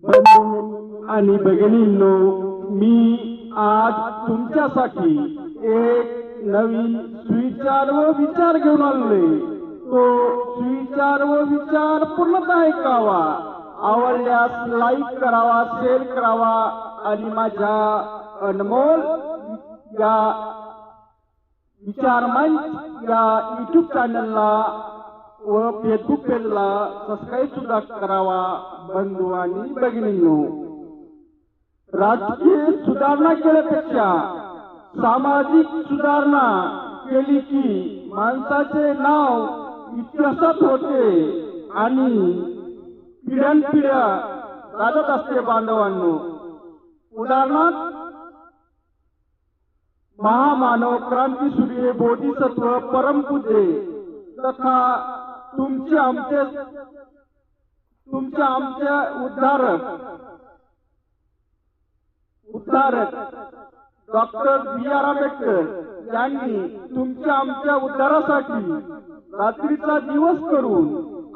बंधू आणि भगिनींनो, मी आज तुमच्यासाठी एक नवीन सुविचार व विचार घेऊन आलोय। तो सुविचार व विचार पूर्णतः ऐकावा, आवडल्यास लाईक करावा, शेअर करावा आणि माझ्या अनमोल या विचार मंच या YouTube चॅनलला व फेसबुक पेजला सबस्क्राईब सुद्धा करावा। बंधू आणि भगिनींनो, राजकीय सुधारणा केल्यापेक्षा सामाजिक सुधारणा केली की माणसाचे नाव इतिहासात होते आणि पिढ्यानपिढ्या गाजत असते। बांधवांनो, उदाहरणार्थ महामानव क्रांतीसूर्य बोधिसत्व परमपूज्य तथा तुमचे आमचे उद्धारक डॉक्टर B.R. आंबेडकर यांनी तुमच्या आमच्या उद्धारासाठी रात्रीचा दिवस करून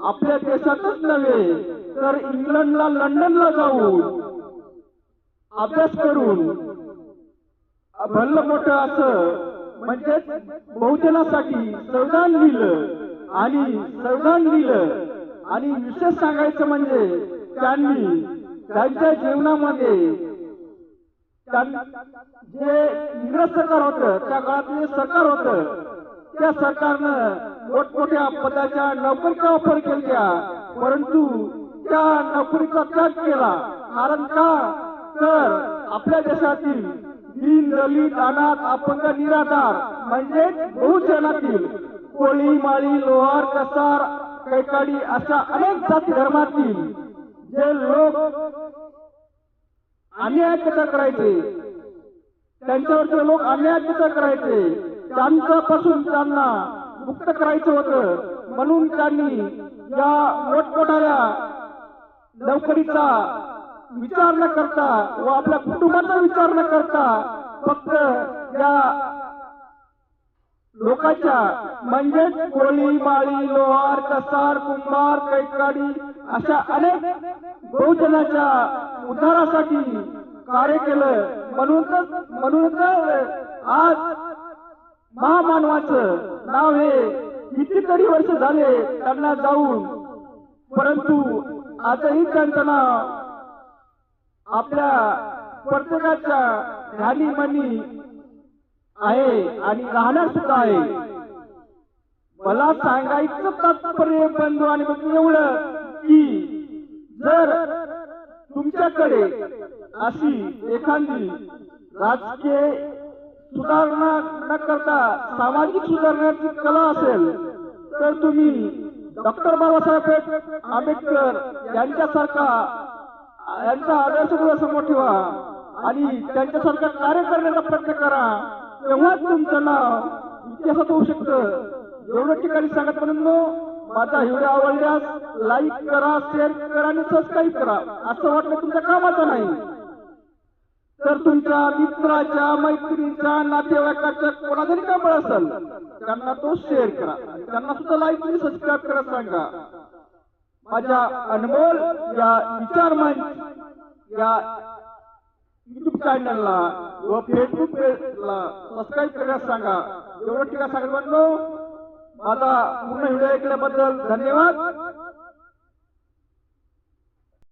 आपल्या देशातच नव्हे तर इंग्लंडला, लंडनला जाऊन अभ्यास करून भलं मोठं असं म्हणजे बहुजनासाठी संविधान लिहिलं आणि विशेष सांगायचं म्हणजे त्यांनी त्यांच्या जीवनामध्ये जे इंग्रज सरकार होतं, त्या काळात जे सरकार होतं, त्या सरकारनं मोठमोठ्या पदाच्या नोकरीचा ऑफर केल्या, परंतु त्या नोकरीचा त्याग केला। कारण का तर आपल्या देशातील दीन, दलित, अनाथ, अपंग, निराधार म्हणजे बहुजनातील कोळी, माळी, लोहार, कसार, कैकाडी अशा अनेक जाती धर्मातील जे लोक अन्याय अत्याचार करायचे, त्यांच्यावरचे लोक अन्याय अत्याचार करायचे, त्यांच्यापासून त्यांना मुक्त करायचं होतं। म्हणून त्यांनी या मोठमोठ्या नोकरीचा विचार न करता व आपल्या कुटुंबाचा विचार न करता फक्त या लोकांच्या म्हणजेच कोळी, माळी, लोहार, कसार, कुंभार, कैकाडी अशा अनेक बहुजनाच्या उद्धारासाठी कार्य केलं। म्हणूनच आज महामानवाचं नाव हे कितीतरी वर्ष झाले त्यांना जाऊन, परंतु आजही त्यांचं नाव आपल्या प्रत्येकाच्या ध्यानी मनी आहे आणि राहणार सुद्धा आहे। मला सांगायचं तात्पर्य बंधू आणि भगिनी एवढं की जर तुमच्याकडे अशी एखादी राजकीय सुधारणा न करता सामाजिक सुधारण्याची कला असेल तर तुम्ही डॉक्टर बाबासाहेब आंबेडकर यांचा आदर्श डोळ्यासमोर ठेवा आणि त्यांच्यासारखं कार्य करण्याचा प्रयत्न करा, तेव्हाच तुमचं नाव इतिहासात होऊ शकतं। एवढ्या ठिकाणी सांगत म्हणून माझा व्हिडिओ आवडल्यास लाईक करा, शेअर करा आणि सबस्क्राईब करा। असं वाटलं तुमच्या कामाचं नाही तर तुमच्या मित्राच्या, मैत्रिणीच्या, नातेवाईकाच्या कोणा जरी कामळ असेल त्यांना तो शेअर करा, त्यांना सुद्धा लाईक आणि सबस्क्राईब करा सांगा। माझ्या अनमोल या विचार मंच या YouTube चॅनलला व फेसबुक पेजला सबस्क्राईब करायला सांगा। एवढं ठिकाण सांगत म्हणलो, माझा पूर्ण व्हिडिओ ऐकल्याबद्दल धन्यवाद।